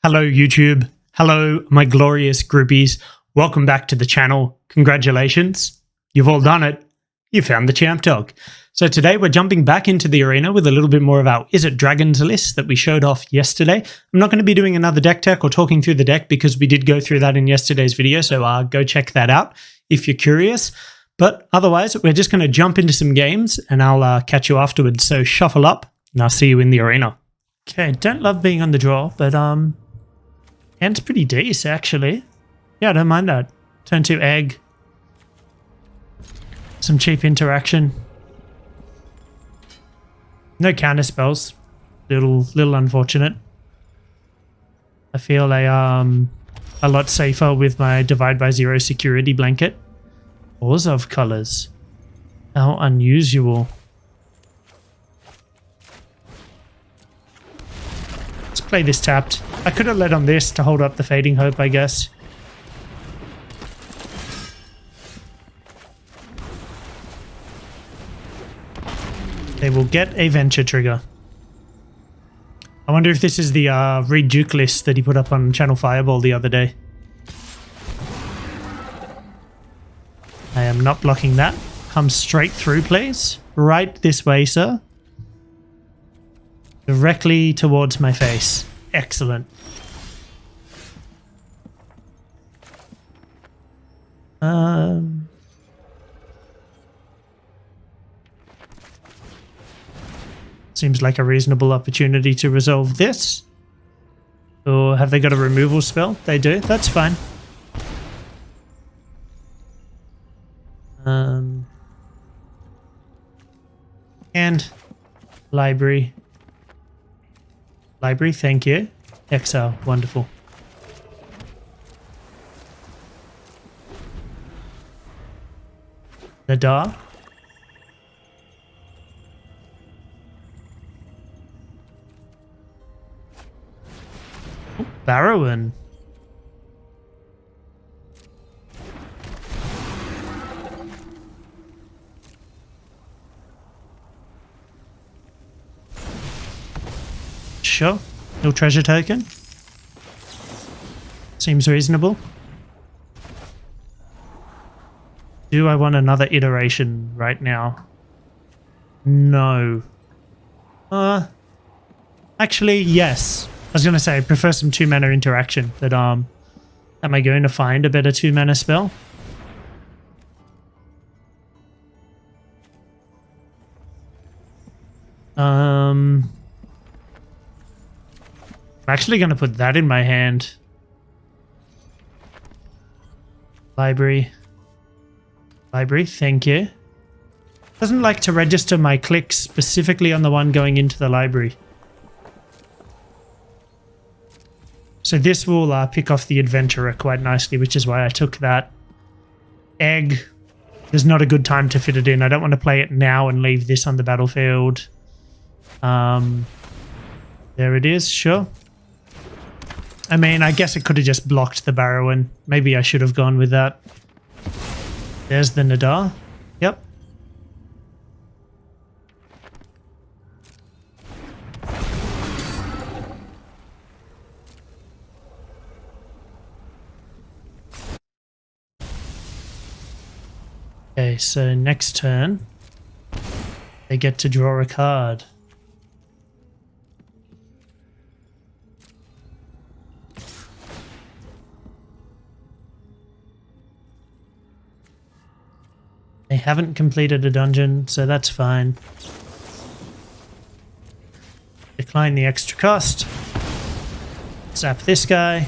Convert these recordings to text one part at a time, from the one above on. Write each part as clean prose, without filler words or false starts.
Hello YouTube, hello my glorious groupies, welcome back to the channel, congratulations, you've all done it, you found the champ dog. So today we're jumping back into the arena with a little bit more of our Izzet Dragons list that we showed off yesterday. I'm not going to be doing another deck tech or talking through the deck because we did go through that in yesterday's video, so go check that out if you're curious. But otherwise, we're just going to jump into some games and I'll catch you afterwards, so shuffle up and I'll see you in the arena. Okay, don't love being on the draw, but hand's pretty decent, actually. Yeah, I don't mind that. Turn 2 egg. Some cheap interaction. No counter spells. Little unfortunate. I feel a lot safer with my Divide by Zero security blanket. Orzhov colors. How unusual. Let's play this tapped. I could have led on this to hold up the Fading Hope, I guess. They will get a Venture trigger. I wonder if this is the Reed Duke list that he put up on Channel Fireball the other day. I am not blocking that. Come straight through, please. Right this way, sir. Directly towards my face. Excellent. Seems like a reasonable opportunity to resolve this. Or have they got a removal spell? They do. That's fine. And library. Library, thank you. Exile, wonderful. Nadaar. Oh, Barrowan. Sure. No treasure token. Seems reasonable. Do I want another iteration right now? No. Actually, yes. I was going to say I prefer some 2-mana interaction, but am I going to find a better 2-mana spell? I'm actually going to put that in my hand. Library. Library, thank you. Doesn't like to register my clicks specifically on the one going into the library. So this will pick off the adventurer quite nicely, which is why I took that. Egg. There's not a good time to fit it in. I don't want to play it now and leave this on the battlefield. There it is, sure. I mean, I guess it could have just blocked the Barrowan. Maybe I should have gone with that. There's the Nadaar. Yep. Okay, so next turn, they get to draw a card. They haven't completed a dungeon, so that's fine. Decline the extra cost. Zap this guy.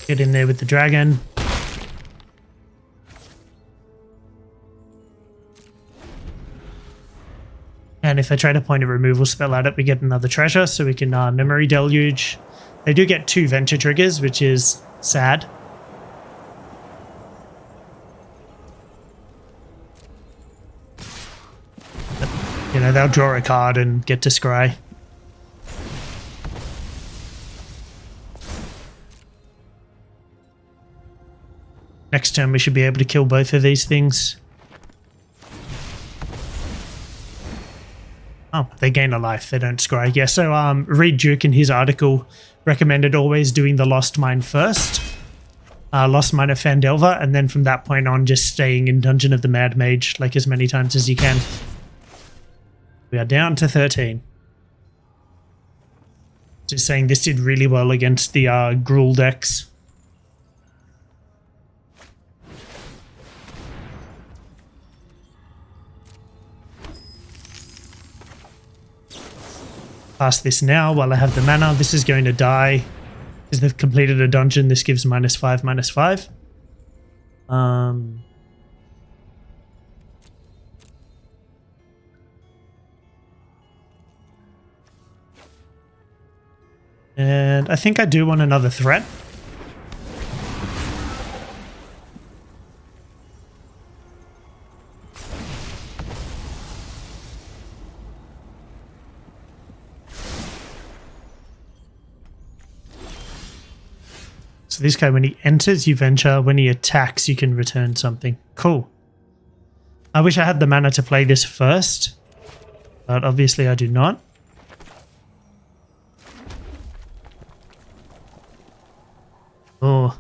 Get in there with the dragon. And if I try to point a removal spell at it, we get another treasure, so we can Memory Deluge. They do get 2 Venture triggers, which is sad. But, you know, they'll draw a card and get to scry. Next next turn we should be able to kill both of these things. Oh, they gain a life, they don't scry. Yeah, so Reed Duke in his article recommended always doing the Lost Mine first. Lost Mine of Fandelver, and then from that point on just staying in Dungeon of the Mad Mage like as many times as you can. We are down to 13. Just saying this did really well against the Gruul decks. Pass this now while I have the mana. This is going to die because they've completed a dungeon. This gives -5, -5. And I think I do want another threat. So this guy, when he enters, you venture. When he attacks, you can return something. Cool. I wish I had the mana to play this first, but obviously I do not. Oh.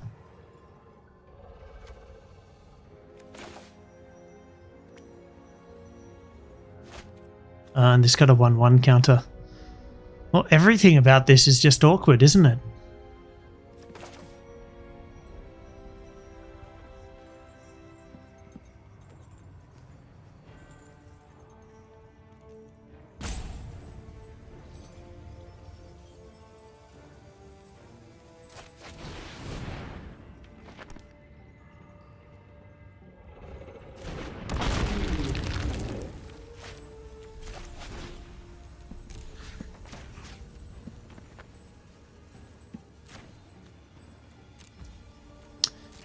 And this got a 1/1 counter. Well, everything about this is just awkward, isn't it?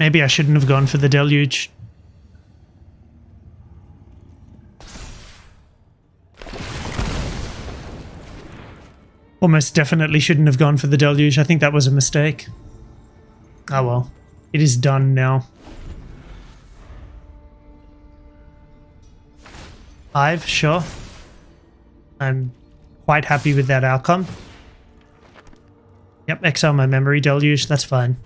Maybe I shouldn't have gone for the deluge. Almost definitely shouldn't have gone for the deluge. I think that was a mistake. Oh well. It is done now. 5, sure. I'm quite happy with that outcome. Yep, exile my memory deluge. That's fine.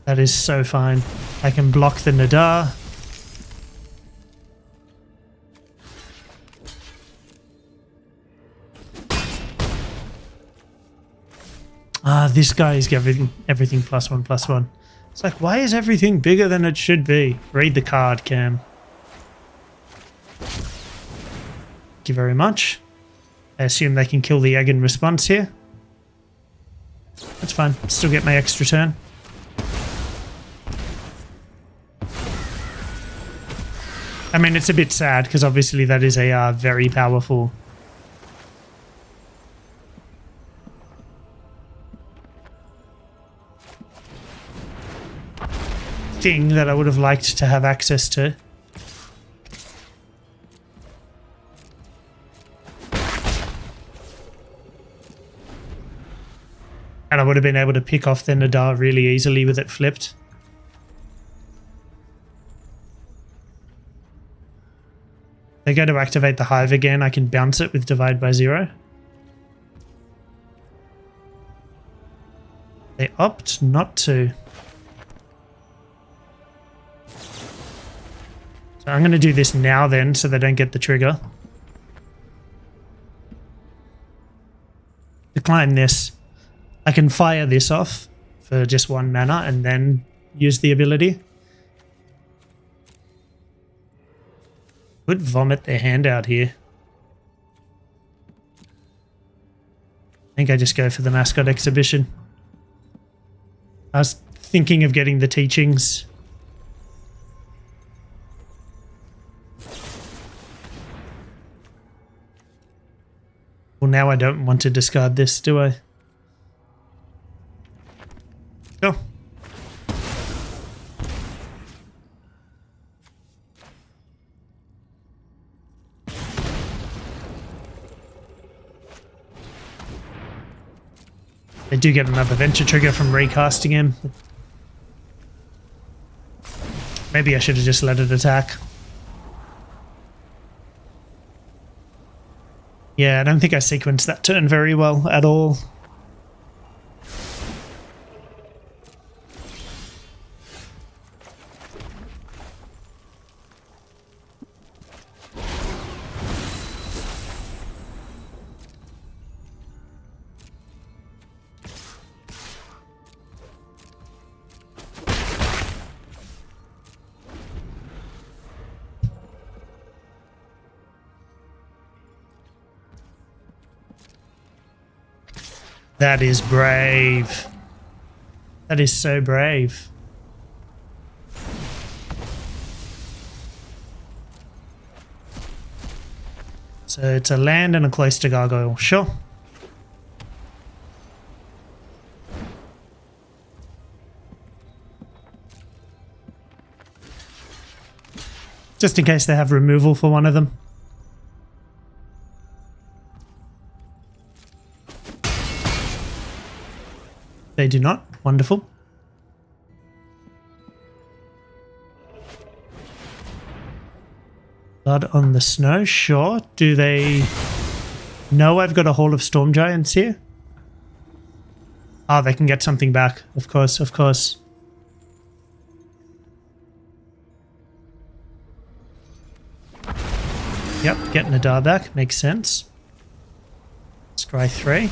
That is so fine. I can block the Nadaar. This guy is giving everything +1/+1. It's like, why is everything bigger than it should be? Read the card, Cam. Thank you very much. I assume they can kill the egg in response here. That's fine. Still get my extra turn. I mean, it's a bit sad because obviously that is a very powerful thing that I would have liked to have access to. And I would have been able to pick off the Nadaar really easily with it flipped. They go to activate the hive again. I can bounce it with divide by 0. They opt not to. So I'm going to do this now then so they don't get the trigger. Decline this. I can fire this off for just 1 mana and then use the ability. Could vomit their hand out here. I think I just go for the mascot exhibition. I was thinking of getting the teachings. Well, now I don't want to discard this, do I? Go. They do get another venture trigger from recasting him. Maybe I should have just let it attack. Yeah, I don't think I sequenced that turn very well at all. That is brave. That is so brave. So it's a land and a cloister gargoyle, sure. Just in case they have removal for one of them. They do not. Wonderful. Blood on the snow, sure. Do they know I've got a Hall of Storm Giants here? Ah, they can get something back. Of course, of course. Yep, get Nadaar back. Makes sense. Scry 3.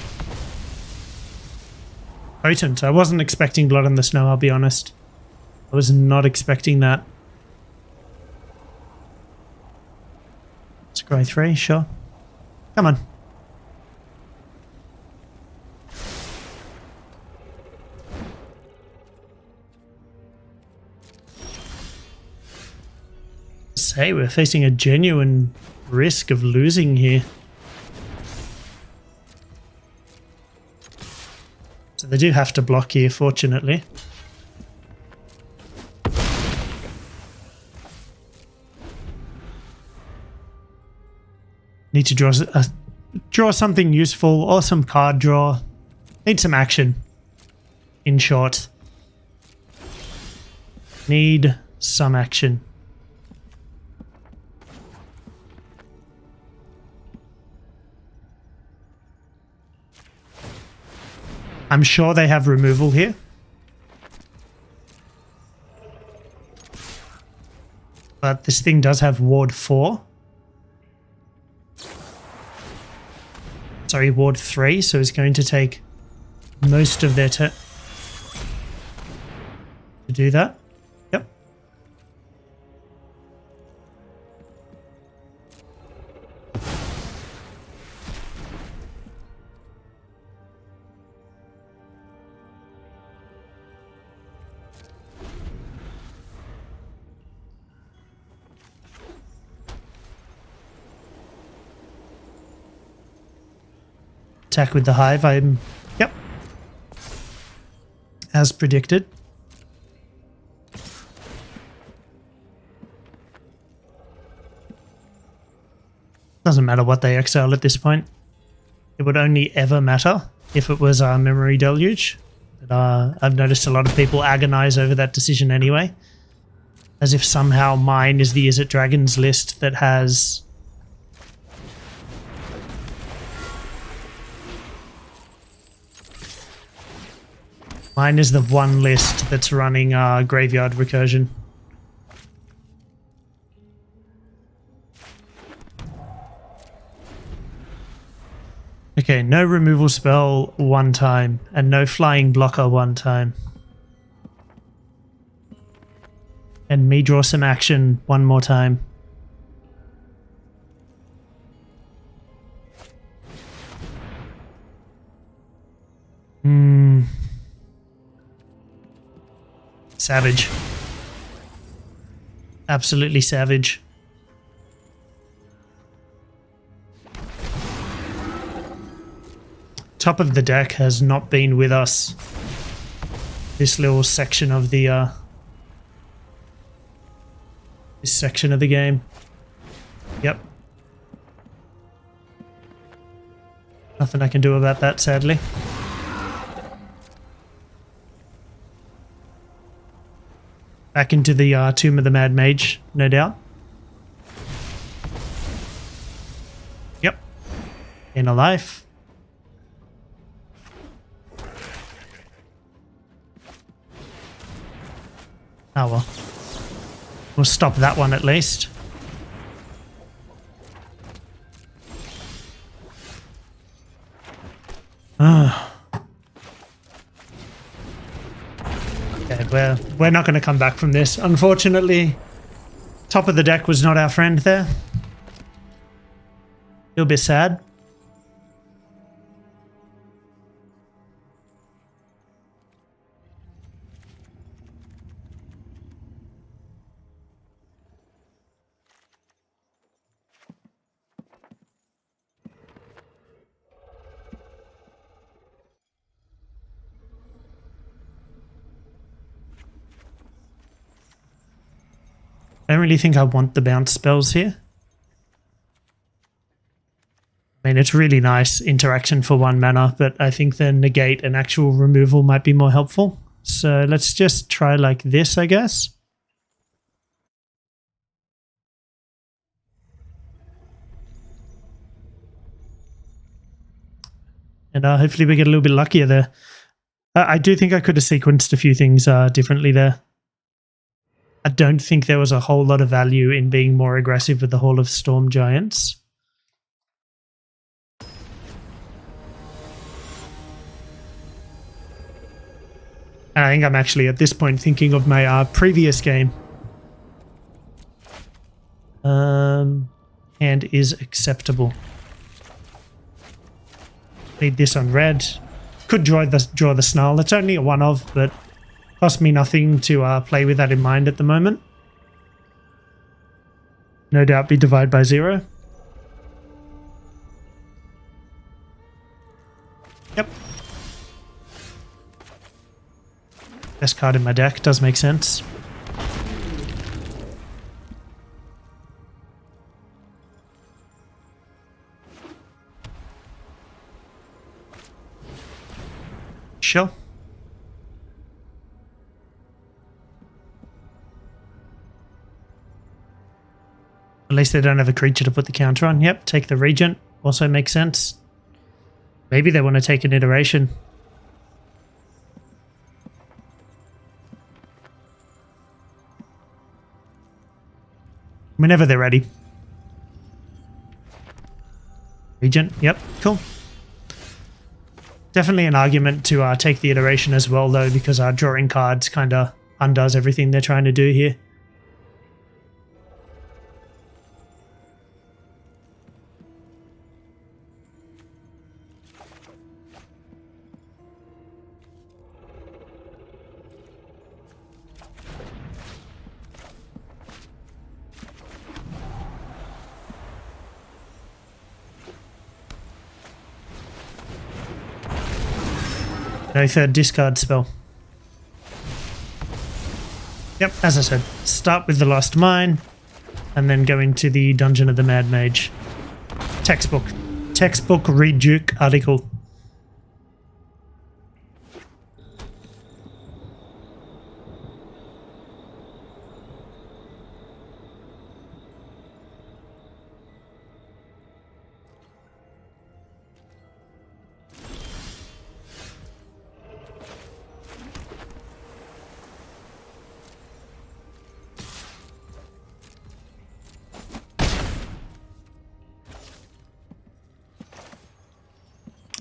Potent. I wasn't expecting Blood on the Snow, I'll be honest. I was not expecting that. Scry 3, sure. Come on. Say, we're facing a genuine risk of losing here. So they do have to block here, fortunately. Need to draw something useful or some card draw. Need some action. In short. Need some action. I'm sure they have removal here. But this thing does have Ward 4. Sorry, Ward 3, so it's going to take most of their turn to do that. Yep. Attack with the hive, yep. As predicted. Doesn't matter what they exile at this point. It would only ever matter if it was a Memory Deluge. But I've noticed a lot of people agonize over that decision anyway. As if somehow mine is the Izzet Dragons list that has... Mine is the one list that's running Graveyard Recursion. Okay, no removal spell one time, and no flying blocker one time. And me draw some action one more time. Savage. Absolutely savage. Top of the deck has not been with us. This little section of the this section of the game. Yep. Nothing I can do about that, sadly. Back into the Tomb of the Mad Mage, no doubt. Yep. Inner life. Oh well. We'll stop that one at least. Okay, we're not going to come back from this. Unfortunately, top of the deck was not our friend there. It'll be sad. I don't really think I want the bounce spells here. I mean, it's really nice interaction for 1 mana, but I think the negate and actual removal might be more helpful. So let's just try like this, I guess. And hopefully we get a little bit luckier there. I do think I could have sequenced a few things differently there. I don't think there was a whole lot of value in being more aggressive with the Hall of Storm Giants. And I think I'm actually at this point thinking of my previous game. Hand is acceptable. Need this on red. Could draw the Snarl. It's only a 1-of, but cost me nothing to play with that in mind at the moment. No doubt be divided by 0. Yep. Best card in my deck, does make sense. Sure. At least they don't have a creature to put the counter on. Yep, take the Regent. Also makes sense. Maybe they want to take an iteration. Whenever they're ready. Regent, yep, cool. Definitely an argument to take the iteration as well, though, because drawing cards kind of undoes everything they're trying to do here. No third discard spell. Yep, as I said, start with the Lost Mine, and then go into the Dungeon of the Mad Mage. Textbook read Duke article.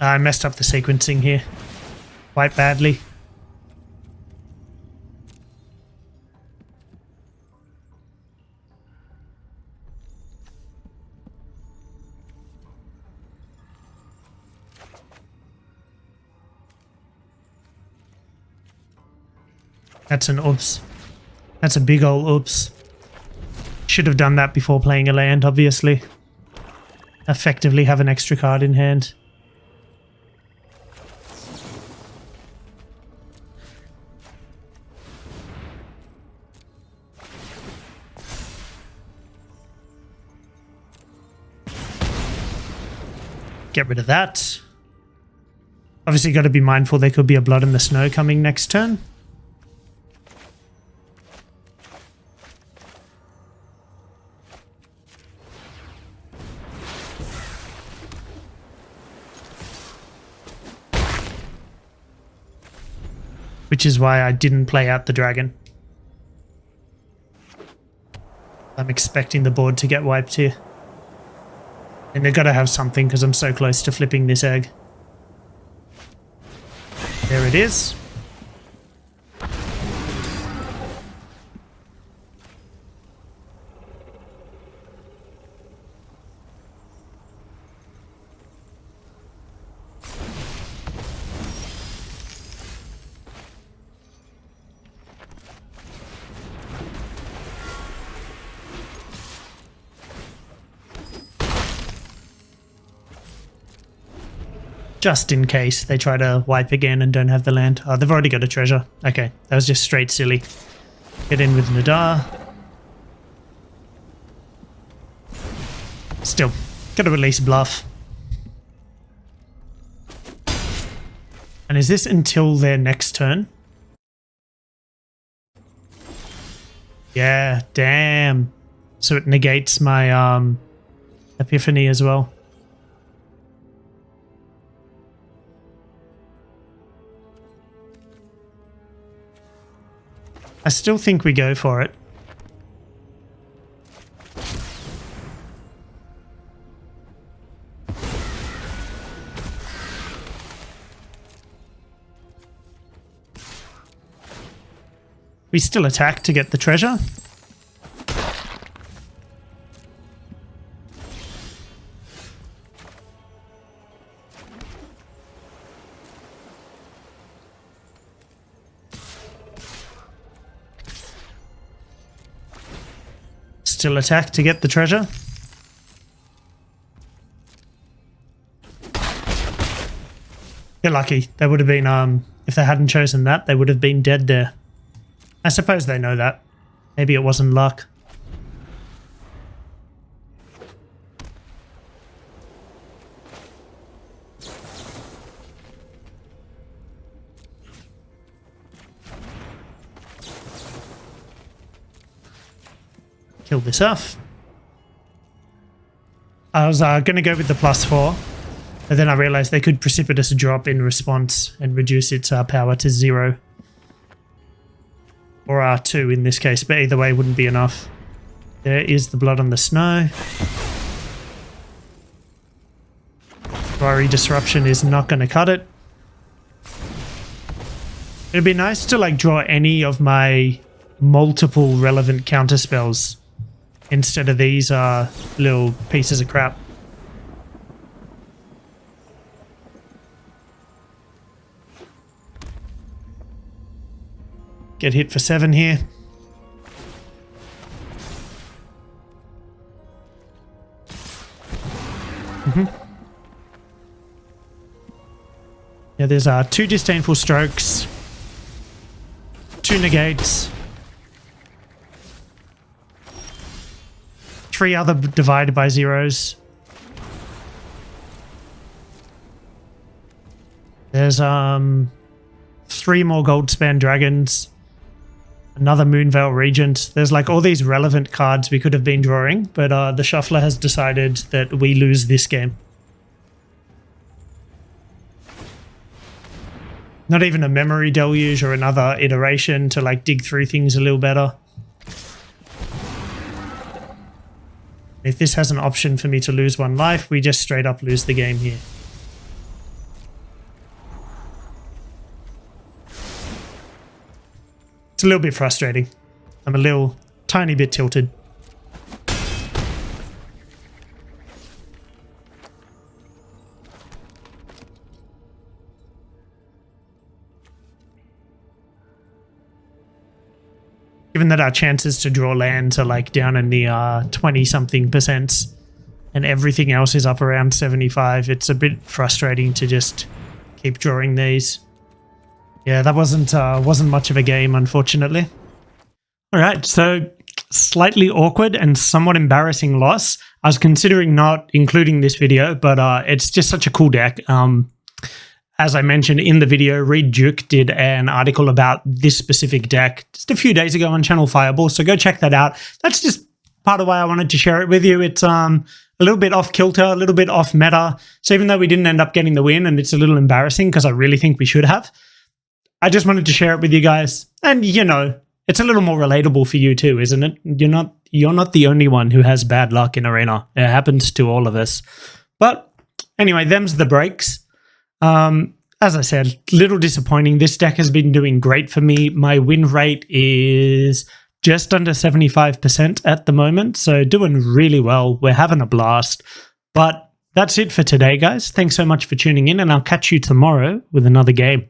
I messed up the sequencing here quite badly. That's an oops. That's a big ol' oops. Should have done that before playing a land, obviously. Effectively have an extra card in hand. Get rid of that. Obviously got to be mindful there could be a Blood in the Snow coming next turn. which is why I didn't play out the dragon. I'm expecting the board to get wiped here. And they've got to have something because I'm so close to flipping this egg. There it is. Just in case they try to wipe again and don't have the land. Oh, they've already got a treasure. Okay, that was just straight silly. Get in with Nadaar. Still, gotta release bluff. And is this until their next turn? Yeah, damn. So it negates my epiphany as well. I still think we go for it. We still attack to get the treasure. Still attack to get the treasure. You're lucky. They would have been, if they hadn't chosen that, they would have been dead there. I suppose they know that. Maybe it wasn't luck. Kill this off. I was going to go with the +4, but then I realized they could precipitous drop in response and reduce its power to 0. Or 2 in this case, but either way wouldn't be enough. There is the blood on the snow. Fiery Disruption is not going to cut it. It'd be nice to like draw any of my multiple relevant counterspells instead of these little pieces of crap. Get hit for 7 here. Yeah, there's 2 Disdainful Strokes, 2 Negates, 3 other divided by zeros. There's 3 more Goldspan Dragons, another Moonveil Regent. There's like all these relevant cards we could have been drawing, but the shuffler has decided that we lose this game. Not even a Memory Deluge or another iteration to like dig through things a little better. If this has an option for me to lose 1 life, we just straight up lose the game here. It's a little bit frustrating. I'm a little tiny bit tilted. Given that our chances to draw lands are like down in the 20-something% and everything else is up around 75, it's a bit frustrating to just keep drawing these. Yeah, that wasn't much of a game, unfortunately. All right, so slightly awkward and somewhat embarrassing loss. I was considering not including this video, but it's just such a cool deck. As I mentioned in the video, Reed Duke did an article about this specific deck just a few days ago on Channel Fireball, so go check that out. That's just part of why I wanted to share it with you. It's a little bit off kilter, a little bit off meta. So even though we didn't end up getting the win, and it's a little embarrassing because I really think we should have, I just wanted to share it with you guys. And, you know, it's a little more relatable for you too, isn't it? You're not the only one who has bad luck in Arena. It happens to all of us. But anyway, them's the breaks. As I said, little disappointing. This deck has been doing great for me. My win rate is just under 75% at the moment, so doing really well. We're having a blast. But that's it for today, guys. Thanks so much for tuning in, and I'll catch you tomorrow with another game.